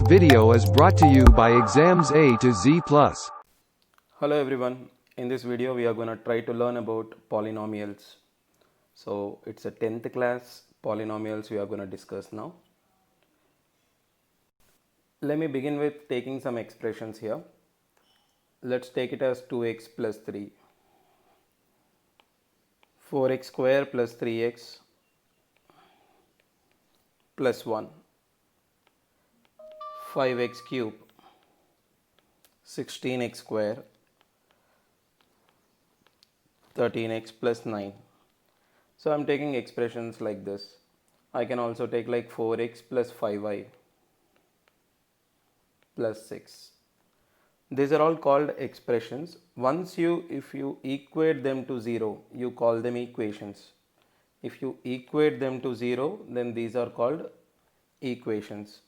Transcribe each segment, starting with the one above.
video is brought to you by Exams A to Z+. Hello everyone, in this video we are going to try to learn about polynomials. So it's a 10th class polynomials we are going to discuss now. Let me begin with taking some expressions here. Let's take it as 2x plus 3, 4x square plus 3x plus 1, 5x cube, 16x square, 13x plus 9. So I'm taking expressions like this. I can also take like 4x plus 5y plus 6. These are all called expressions. If you equate them to 0, you call them equations. If you equate them to 0, then these are called equations.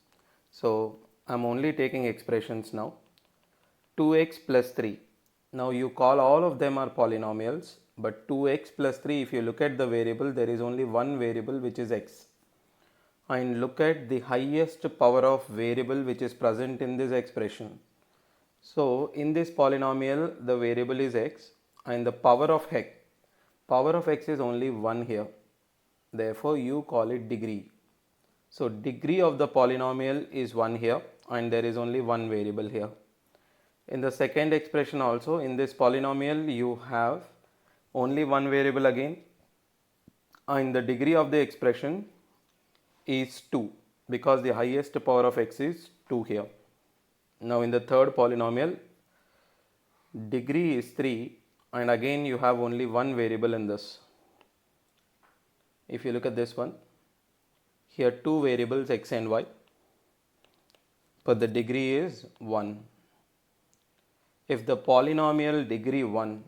So I'm only taking expressions now. 2x plus 3. Now you call all of them are polynomials, but 2x plus 3, if you look at the variable, there is only one variable which is x. And look at the highest power of variable which is present in this expression. So in this polynomial, the variable is x and the power of x is only 1 here. Therefore you call it degree. So degree of the polynomial is 1 here and there is only one variable here. In the second expression also, in this polynomial you have only one variable again, and the degree of the expression is 2 because the highest power of x is 2 here. Now in the third polynomial, degree is 3 and again you have only one variable in this. If you look at this one, here two variables x and y, but the degree is 1. If the polynomial degree 1,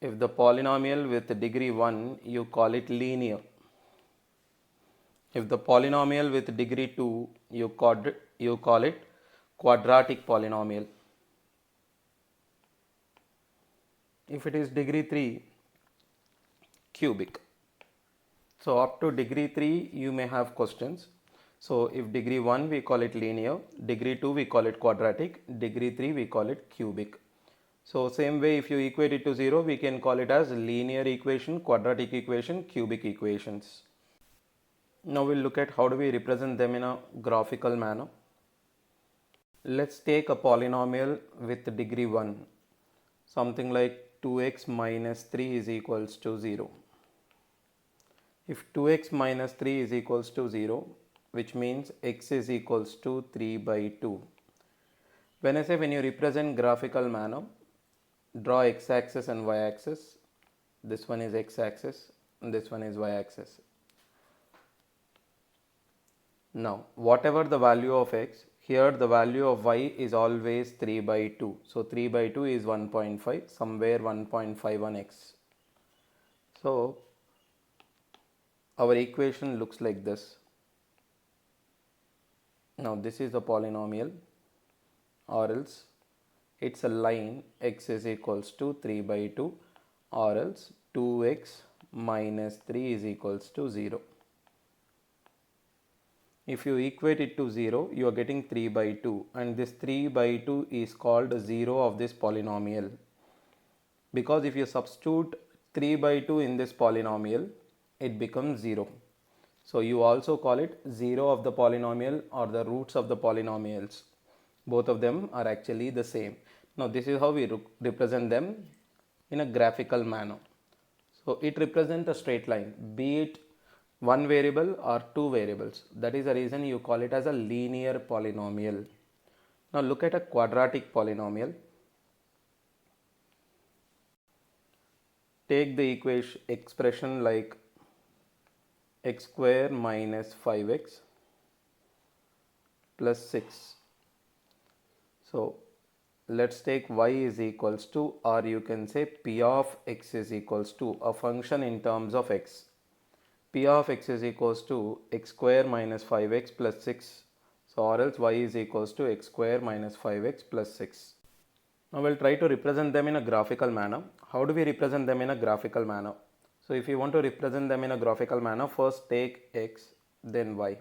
if the polynomial with degree 1, you call it linear. If the polynomial with degree 2, you call it quadratic polynomial. If it is degree 3, cubic. So up to degree 3 you may have questions. So if degree 1 we call it linear, degree 2 we call it quadratic, degree 3 we call it cubic. So same way, if you equate it to 0, we can call it as linear equation, quadratic equation, cubic equations. Now we'll look at how do we represent them in a graphical manner. Let's take a polynomial with degree 1, something like 2x minus 3 is equals to 0. If 2x minus 3 is equals to 0, which means x is equals to 3 by 2. When you represent graphical manner, draw x-axis and y-axis. This one is x-axis and this one is y-axis. Now whatever the value of x, here the value of y is always 3 by 2. So 3 by 2 is 1.5, somewhere 1.51x. So our equation looks like this. Now this is a polynomial, or else it's a line x is equals to 3 by 2, or else 2x minus 3 is equals to 0. If you equate it to 0, you are getting 3 by 2, and this 3 by 2 is called 0 of this polynomial, because if you substitute 3 by 2 in this polynomial, it becomes 0. So you also call it 0 of the polynomial or the roots of the polynomials. Both of them are actually the same. Now this is how we represent them in a graphical manner. So it represents a straight line, be it one variable or two variables. That is the reason you call it as a linear polynomial. Now look at a quadratic polynomial. Take the expression like x square minus 5x plus 6. So let's take y is equals to, or you can say p of x is equals to a function in terms of x. P of x is equals to x square minus 5x plus 6. So or else y is equals to x square minus 5x plus 6. Now we'll try to represent them in a graphical manner. How do we represent them in a graphical manner? So if you want to represent them in a graphical manner, first take x, then y.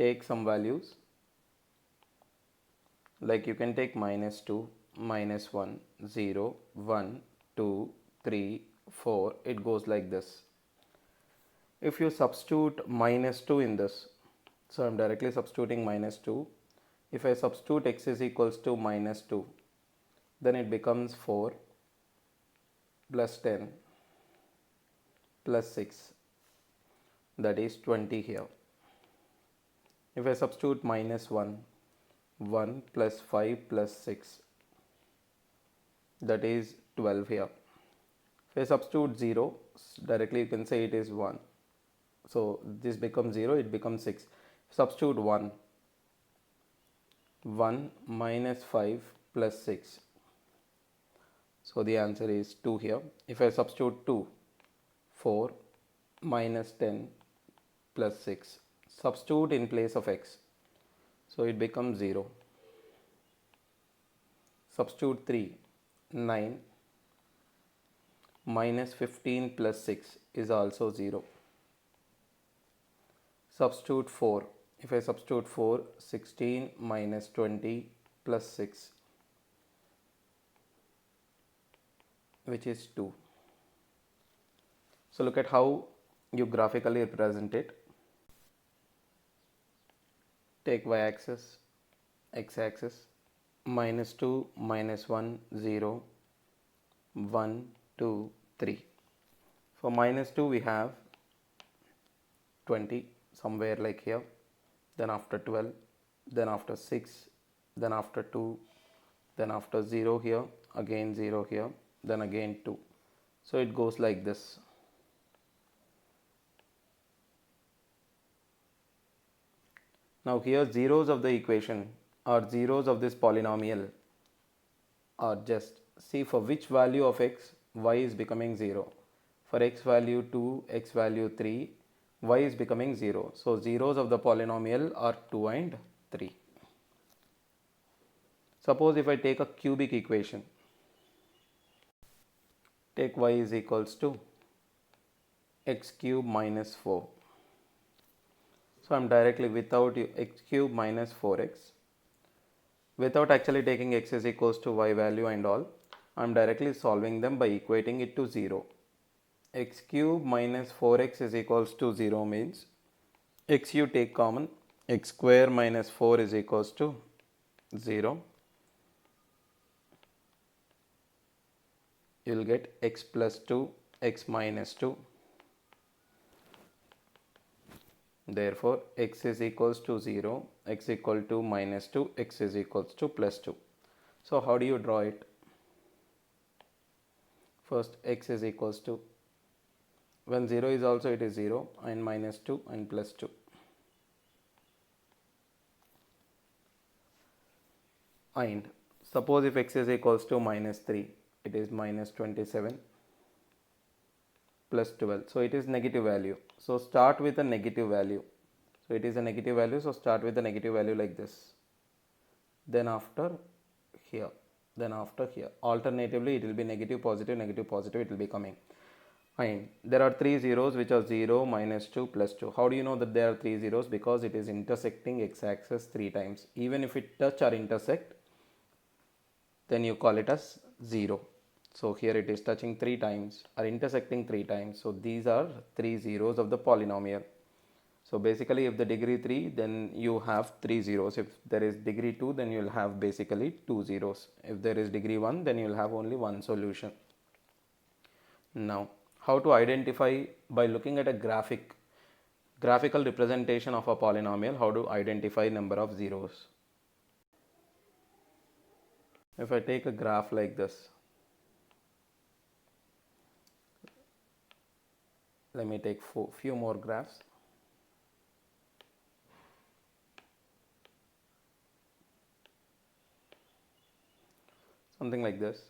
take some values, like you can take -2, -1, 0, 1, 2, 3, 4, it goes like this. If you substitute -2 in this, so I'm directly substituting -2. If I substitute x is equals to -2, then it becomes 4 plus 10 plus 6, that is 20 here. If I substitute -1, 1 plus 5 plus 6, that is 12 here. If I substitute 0, directly you can say it is 1. So this becomes 0, it becomes 6. Substitute 1, 1 minus 5 plus 6. So the answer is 2 here. If I substitute 2, 4 minus 10 plus 6. Substitute in place of x. So it becomes 0. Substitute 3, 9 minus 15 plus 6 is also 0. Substitute 4. If I substitute 4, 16 minus 20 plus 6, which is 2. So look at how you graphically represent it. Take y-axis, x-axis, -2, -1, 0, 1, 2, 3. For -2 we have 20 somewhere like here, then after 12, then after 6, then after 2, then after 0 here, again 0 here, then again 2. So it goes like this. Now here zeros of the equation or zeros of this polynomial are just, see for which value of x, y is becoming 0. For x value 2, x value 3, y is becoming 0. So zeros of the polynomial are 2 and 3. Suppose if I take a cubic equation, take y is equals to x cube minus 4. So I am directly without x cube minus 4x, without actually taking x is equals to y value and all, I am directly solving them by equating it to 0. X cube minus 4x is equals to 0 means x you take common, x square minus 4 is equals to 0. You will get x plus 2, x minus 2. Therefore, x is equals to 0, x equal to minus 2, x is equals to plus 2. So how do you draw it? First, x is equals to, when 0 is also it is 0 and minus 2 and plus 2. And suppose if x is equals to minus 3, it is minus 27 plus 12. So it is negative value. So start with a negative value. So it is a negative value. So start with a negative value like this. Then after here. Then after here. Alternatively, it will be negative, positive, negative, positive. It will be coming. And there are 3 zeros which are 0, minus 2, plus 2. How do you know that there are 3 zeros? Because it is intersecting x-axis 3 times. Even if it touch or intersect, then you call it as 0. So here it is touching 3 times or intersecting 3 times. So these are 3 zeros of the polynomial. So basically if the degree 3, then you have 3 zeros. If there is degree 2, then you will have basically 2 zeros. If there is degree 1, then you will have only one solution. Now, how to identify? By looking at a graphical representation of a polynomial, how to identify number of zeros. If I take a graph like this, let me take few more graphs. Something like this.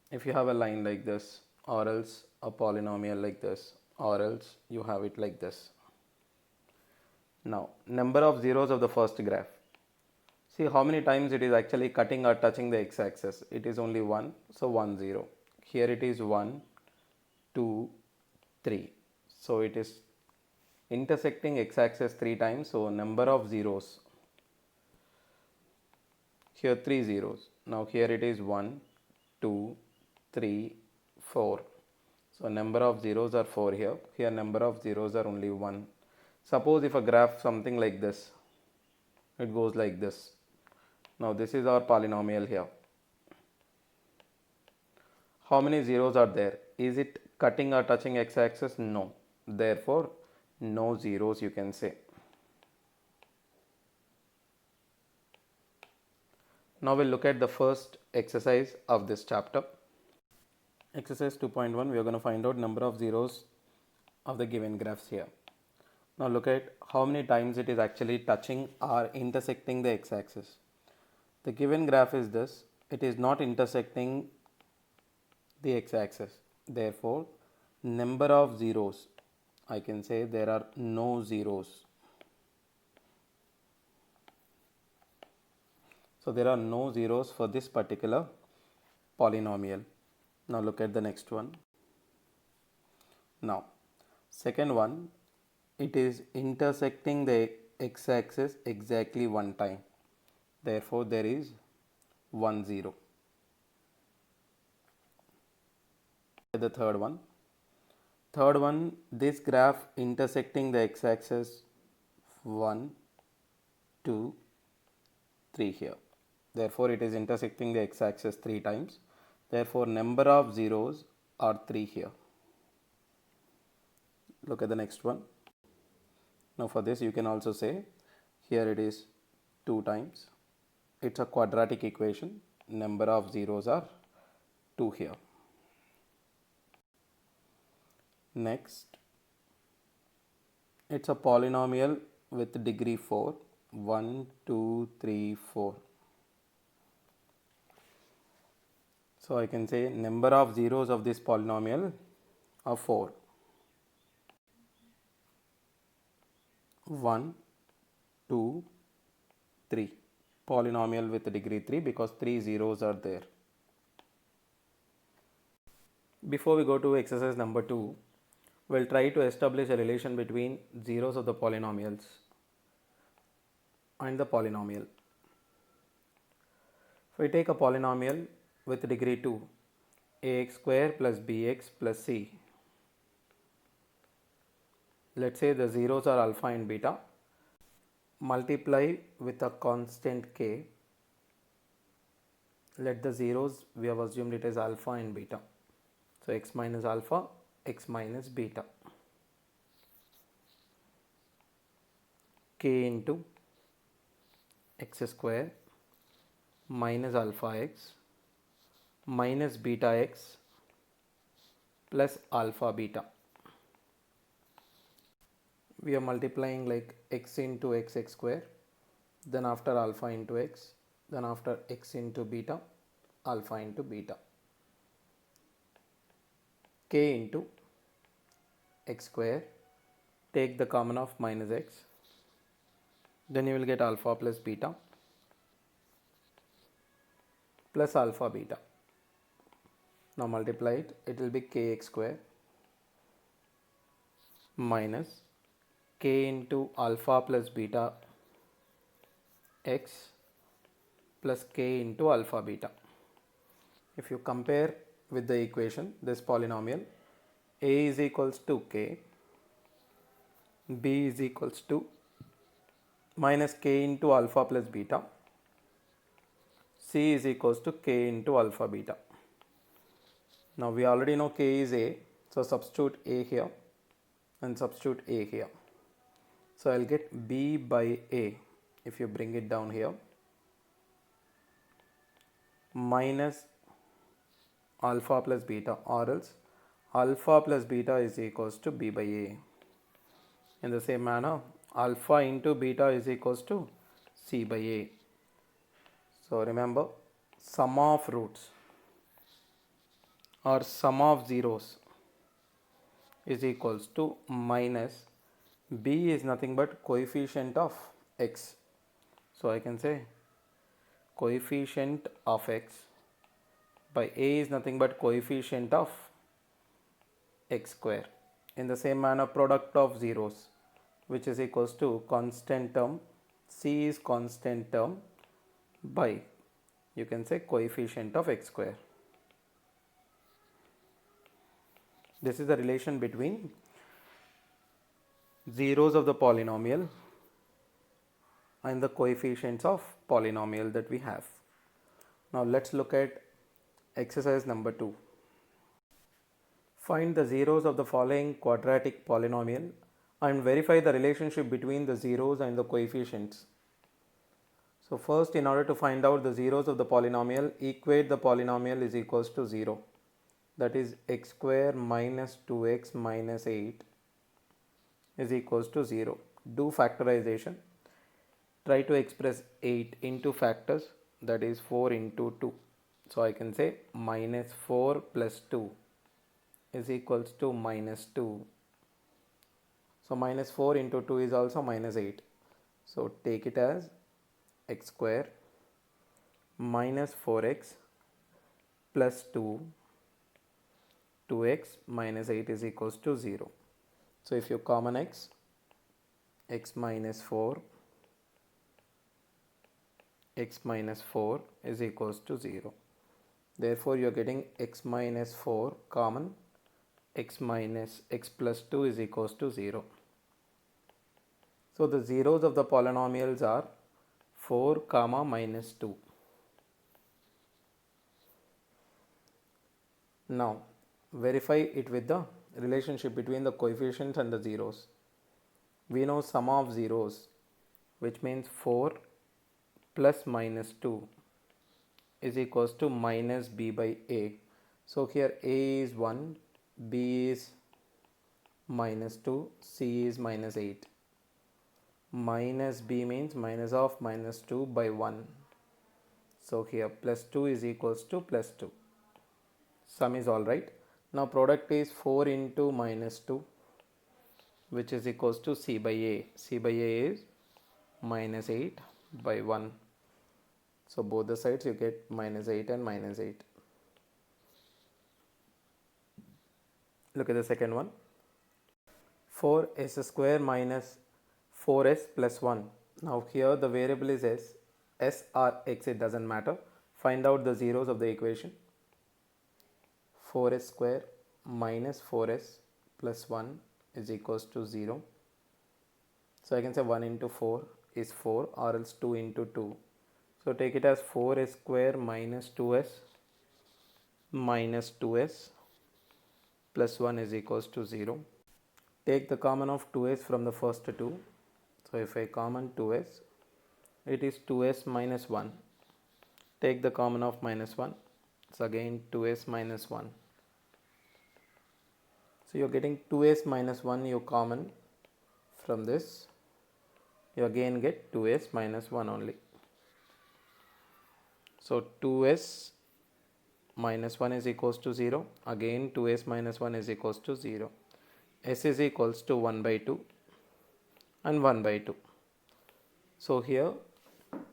If you have a line like this, or else a polynomial like this, or else you have it like this. Now, number of zeros of the first graph. See how many times it is actually cutting or touching the x-axis. It is only 1, so 1 0. Here it is 1, 2, 3. So it is intersecting x-axis 3 times, so number of zeros, here 3 zeros. Now here it is 1, 2, 3, 4. So number of zeros are 4 here. Here number of zeros are only 1. Suppose if a graph something like this, it goes like this. Now this is our polynomial here. How many zeros are there? Is it cutting or touching x-axis? No. Therefore, no zeros you can say. Now we'll look at the first exercise of this chapter. Exercise 2.1, we are going to find out number of zeros of the given graphs here. Now look at how many times it is actually touching or intersecting the x-axis. The given graph is this, it is not intersecting the x-axis. Therefore, number of zeros, I can say there are no zeros. So there are no zeros for this particular polynomial. Now look at the next one. Now, second one, it is intersecting the x-axis exactly one time. Therefore, there is 1 0. The third one, this graph intersecting the x-axis 1, 2, 3 here. Therefore, it is intersecting the x-axis 3 times. Therefore, number of zeros are 3 here. Look at the next one. Now for this you can also say here it is 2 times. It's a quadratic equation. Number of zeros are 2 here. Next, it's a polynomial with degree 4. 1, 2, 3, 4. So I can say number of zeros of this polynomial are 4. 1, 2, 3. Polynomial with degree 3 because 3 zeros are there. Before we go to exercise number 2, we'll try to establish a relation between zeros of the polynomials and the polynomial. If we take a polynomial with degree 2, ax square plus bx plus c. Let's say the zeros are alpha and beta. Multiply with a constant k. Let the zeros, we have assumed it is alpha and beta. So x minus alpha, x minus beta. K into x square minus alpha x minus beta x plus alpha beta. We are multiplying like x into x square, then after alpha into x, then after x into beta, alpha into beta. K into x square, take the common of minus x, then you will get alpha plus beta plus alpha beta. Now multiply it, it will be kx square minus k into alpha plus beta x plus k into alpha beta. If you compare with the equation, this polynomial, a is equals to k, b is equals to minus k into alpha plus beta, c is equals to k into alpha beta. Now we already know k is a, so substitute a here and substitute a here. So I'll get b by a, if you bring it down here, minus alpha plus beta, or else alpha plus beta is equals to b by a. In the same manner, alpha into beta is equals to c by a. So remember, sum of roots or sum of zeros is equals to minus b is nothing but coefficient of x. So I can say coefficient of x by a is nothing but coefficient of x square. In the same manner, product of zeros, which is equals to constant term, c is constant term by, you can say, coefficient of x square. This is the relation between zeros of the polynomial and the coefficients of polynomial that we have. Now let's look at exercise number 2. Find the zeros of the following quadratic polynomial and verify the relationship between the zeros and the coefficients. So first, in order to find out the zeros of the polynomial, equate the polynomial is equals to 0. That is x square minus 2x minus 8 is equals to 0. Do factorization. Try to express 8 into factors, that is 4 into 2. So I can say minus 4 plus 2 is equals to minus 2. So minus 4 into 2 is also minus 8. So take it as x square minus 4x plus 2x minus 8 is equals to 0. So if you common x minus 4, x minus 4 is equals to 0. Therefore you are getting x minus 4 common, x minus x plus 2 is equals to 0. So the zeros of the polynomials are 4 comma minus 2. Now verify it with the relationship between the coefficients and the zeros. We know sum of zeros, which means 4 plus minus 2 is equals to minus b by a. So here a is 1, b is minus 2, c is minus 8. Minus b means minus of minus 2 by 1. So here plus 2 is equals to plus 2. Sum is alright. Now product is 4 into minus 2, which is equals to c by a. C by a is minus 8 by 1. So both the sides you get minus 8 and minus 8. Look at the second one. 4s square minus 4s plus 1. Now here the variable is s or x, it doesn't matter. Find out the zeros of the equation. 4s square minus 4s plus 1 is equals to 0. So I can say 1 into 4 is 4, or else 2 into 2. So take it as 4s square minus 2s plus 1 is equals to 0. Take the common of 2s from the first 2. So if I common 2s, it is 2s minus 1. Take the common of minus 1. It's again 2s minus 1. So you're getting 2s minus 1, you common from this. You again get 2s minus 1 only. So 2s minus 1 is equals to 0. Again 2s minus 1 is equals to 0. S is equals to 1 by 2 and 1 by 2. So here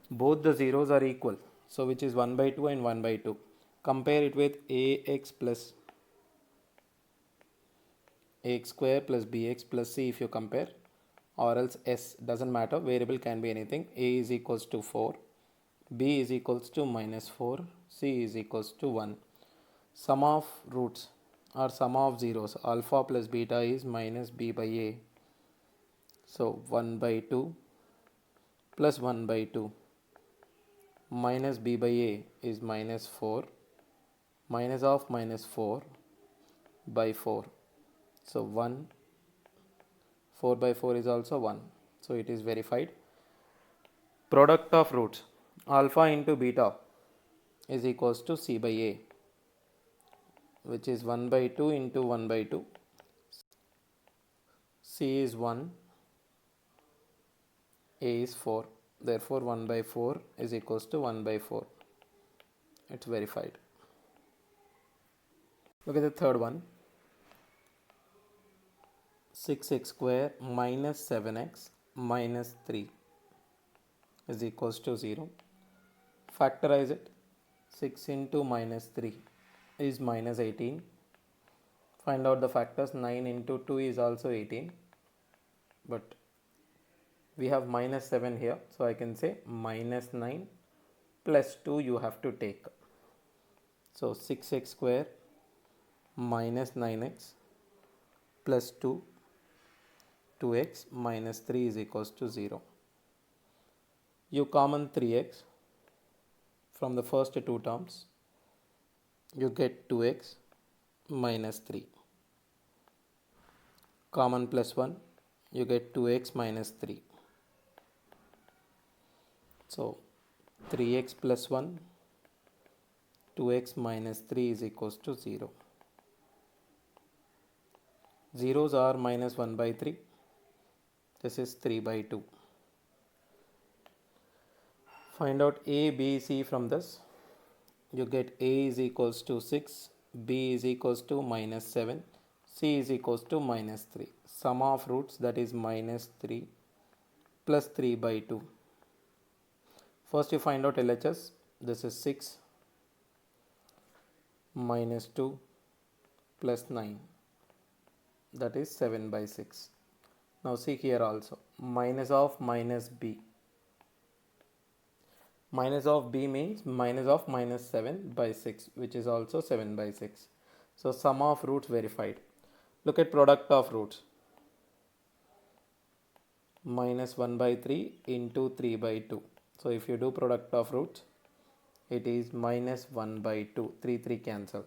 both the zeros are equal. So which is 1 by 2 and 1 by 2. Compare it with ax plus ax square plus bx plus c if you compare, or else s, doesn't matter, variable can be anything. A is equals to 4, b is equals to minus 4, c is equals to 1. Sum of roots or sum of zeros, alpha plus beta is minus b by a. So 1 by 2 plus 1 by 2 minus b by a is minus 4, minus of minus 4 by 4. So 1, 4 by 4 is also 1. So it is verified. Product of roots, alpha into beta is equals to c by a, which is 1 by 2 into 1 by 2. C is 1, a is 4. Therefore 1 by 4 is equals to 1 by 4. It's verified. Look at the third one. 6x square minus 7x minus 3 is equals to 0. Factorize it. 6 into minus 3 is minus 18. Find out the factors. 9 into 2 is also 18, but we have minus 7 here, so I can say minus 9 plus 2 you have to take. So 6x square minus 9x plus 2, 2x minus 3 is equals to 0. You common 3x from the first two terms, you get 2x minus 3. Common plus 1, you get 2x minus 3. So 3x plus 1, 2x minus 3 is equals to 0. Zeros are minus 1 by 3. This is 3 by 2. Find out a, b, c from this. You get a is equals to 6, b is equals to minus 7, c is equals to minus 3. Sum of roots, that is minus 3 plus 3 by 2. First you find out LHS. This is 6 minus 2 plus 9, that is 7 by 6. Now see here also, minus of minus b. Minus of b means minus of minus 7 by 6, which is also 7 by 6. So sum of roots verified. Look at product of roots. Minus 1 by 3 into 3 by 2. So if you do product of roots, it is minus 1 by 2. 3 cancel.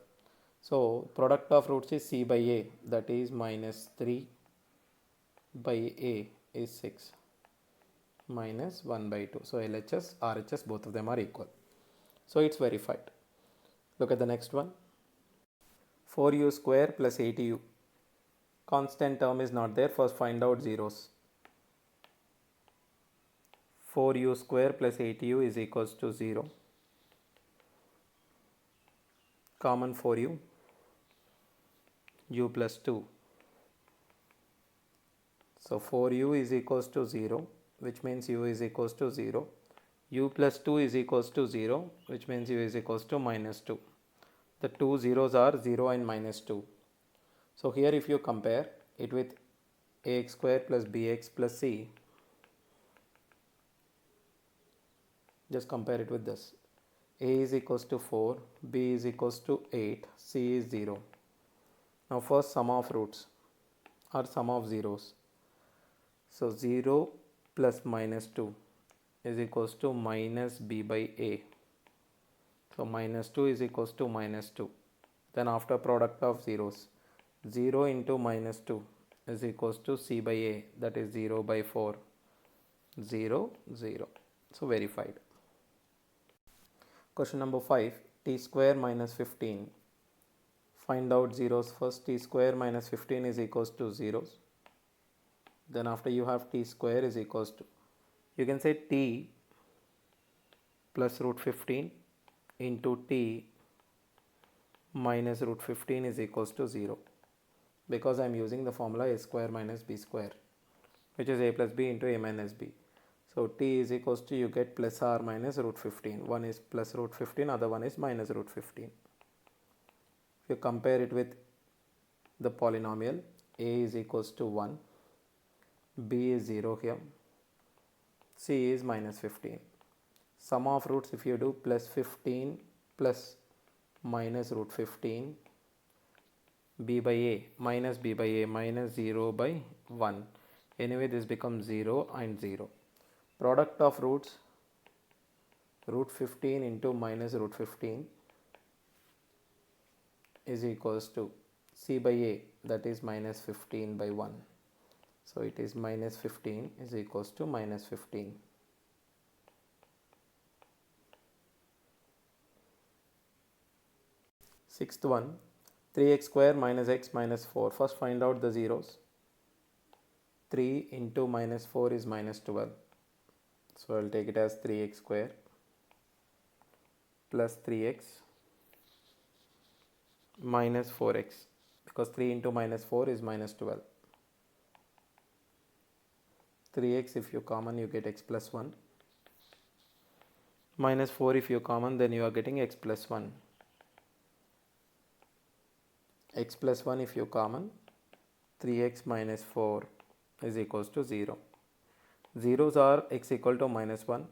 So product of roots is c by a, that is minus 3 by a is 6. Minus 1 by 2. So LHS, RHS, both of them are equal. So it's verified. Look at the next one. 4u square plus 8u. Constant term is not there. First find out zeros. 4u square plus 8u is equals to 0. Common 4u. U plus 2. So 4u is equals to 0, which means u is equals to 0. U plus 2 is equals to 0, which means u is equals to minus 2. The two zeros are 0 and minus 2. So here if you compare it with ax square plus bx plus c, just compare it with this. A is equals to 4, b is equals to 8, c is 0. Now first sum of roots or sum of zeros. So 0 plus minus 2 is equals to minus b by a. So minus 2 is equals to minus 2. Then after product of zeros, 0 into minus 2 is equals to c by a, that is 0 by 4. 0, 0. So verified. Question number 5. T square minus 15. Find out zeros first. T square minus 15 is equals to zeros. Then after you have t square is equals to, you can say t plus root 15 into t minus root 15 is equals to 0, because I am using the formula a square minus b square, which is a plus b into a minus b. So t is equals to, you get plus r minus root 15. One is plus root 15, other one is minus root 15. If you compare it with the polynomial, a is equals to 1, b is 0 here, c is minus 15. Sum of roots, if you do plus 15 plus minus root 15, b by a minus b by a minus 0 by 1. Anyway, this becomes 0 and 0. Product of roots, root 15 into minus root 15 is equals to c by a, that is minus 15 by 1. So it is minus 15 is equals to minus 15. Sixth one, 3x square minus x minus 4. First find out the zeros. 3 into minus 4 is minus 12. So I will take it as 3x square plus 3x minus 4x, because 3 into minus 4 is minus 12. 3x if you common, you get x plus 1. Minus 4 if you common, then you are getting x plus 1. x plus 1 if you common, 3x minus 4 is equals to 0. Zeros are x equal to minus 1,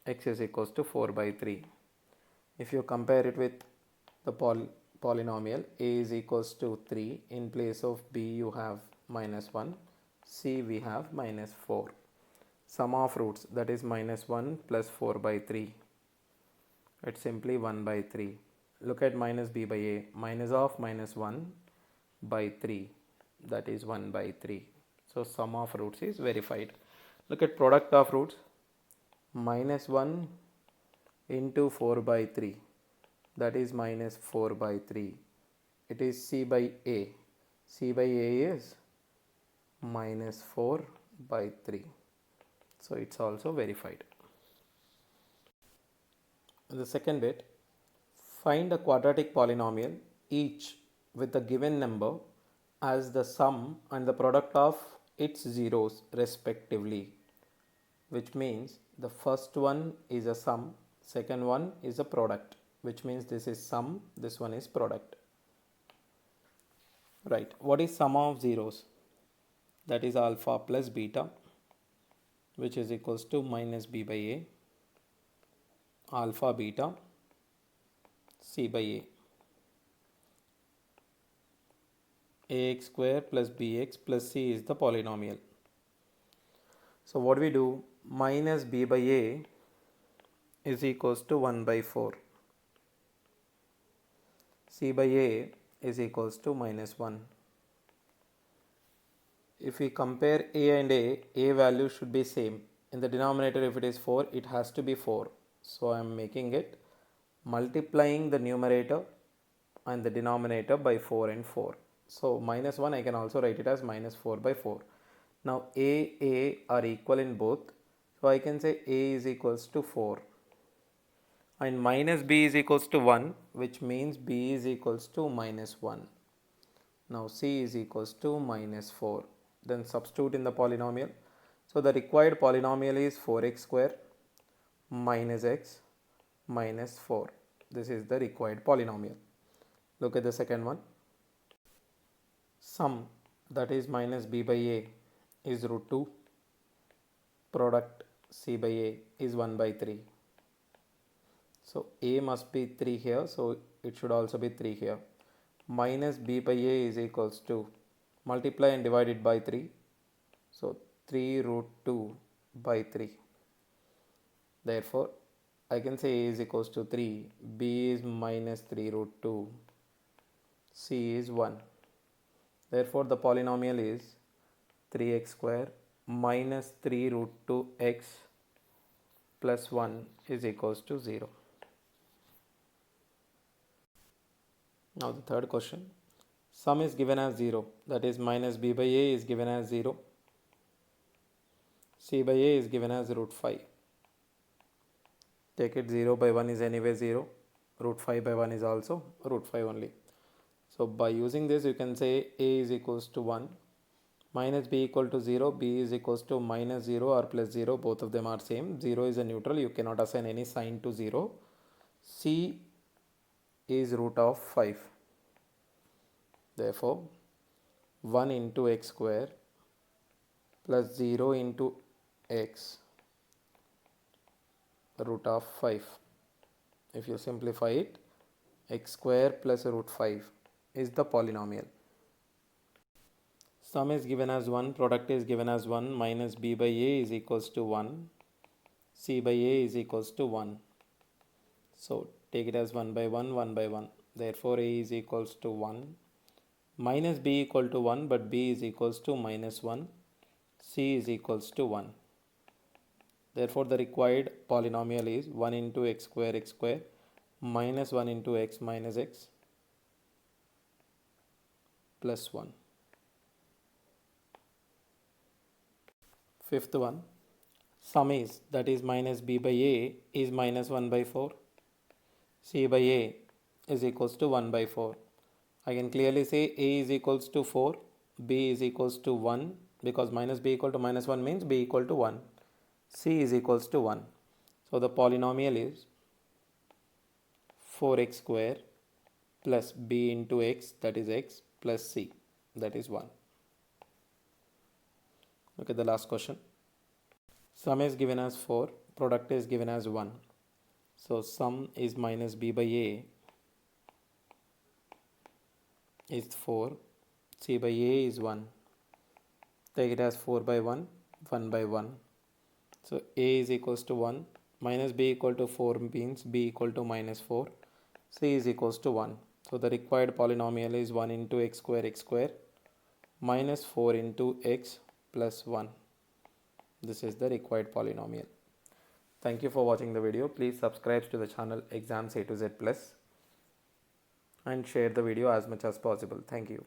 x is equals to 4 by 3. If you compare it with the polynomial a is equals to 3, in place of b you have minus 1, c we have minus 4. Sum of roots, that is minus 1 plus 4 by 3. It's simply 1 by 3. Look at minus b by a. Minus of minus 1 by 3, that is 1 by 3. So sum of roots is verified. Look at product of roots. Minus 1 into 4 by 3, that is minus 4 by 3. It is c by a. C by a is minus 4 by 3. So it's also verified. The second bit, find a quadratic polynomial each with a given number as the sum and the product of its zeros respectively, which means the first one is a sum, second one is a product, which means this is sum, this one is product. Right, what is sum of zeros? That is alpha plus beta, which is equals to minus b by a, alpha beta c by a, ax square plus bx plus c is the polynomial. So what we do, minus b by a is equals to 1 by 4, c by a is equals to minus 1. If we compare a and a value should be same. In the denominator if it is 4, it has to be 4. So I am making it multiplying the numerator and the denominator by 4 and 4. So minus 1 I can also write it as minus 4 by 4. Now a are equal in both. So I can say a is equals to 4. And minus b is equals to 1, which means b is equals to minus 1. Now c is equals to minus 4. Then substitute in the polynomial. So the required polynomial is 4x square minus x minus 4. This is the required polynomial. Look at the second one. Sum, that is minus b by a, is root 2. Product c by a is 1 by 3. So a must be 3 here, so it should also be 3 here. Minus b by a is equals to, multiply and divide it by 3. So 3 root 2 by 3. Therefore, I can say a is equals to 3, b is minus 3 root 2, c is 1. Therefore, the polynomial is 3x square minus 3 root 2x plus 1 is equals to 0. Now the third question, sum is given as 0, that is minus b by a is given as 0, c by a is given as root 5. Take it 0 by 1 is anyway 0, root 5 by 1 is also root 5 only. So by using this you can say a is equals to 1, minus b equal to 0, b is equals to minus 0 or plus 0, both of them are same. 0 is a neutral, you cannot assign any sign to 0. C is root of 5. Therefore, 1 into x square plus 0 into x root of 5. If you simplify it, x square plus root 5 is the polynomial. Sum is given as 1, product is given as 1, minus b by a is equals to 1, c by a is equals to 1. So take it as 1 by 1, 1 by 1. Therefore a is equals to 1, minus b equal to 1, but b is equals to minus 1, c is equals to 1. Therefore the required polynomial is 1 into x square minus 1 into x minus x plus 1. Fifth one, sum is, that is minus b by a is minus 1 by 4, c by a is equals to 1 by 4. I can clearly say a is equals to 4, b is equals to 1, because minus b equal to minus 1 means b equal to 1, c is equals to 1. So the polynomial is 4x square plus b into x, that is x, plus c, that is 1. Look at the last question. Sum is given as 4, product is given as 1. So sum is minus b by a is 4, c by a is 1. Take it as 4 by 1, 1 by 1. So a is equals to 1, minus b equal to 4 means b equal to minus 4, c is equals to 1. So the required polynomial is 1 into x square minus 4 into x plus 1. This is the required polynomial. Thank you for watching the video. Please subscribe to the channel Exams A to Z Plus and share the video as much as possible. Thank you.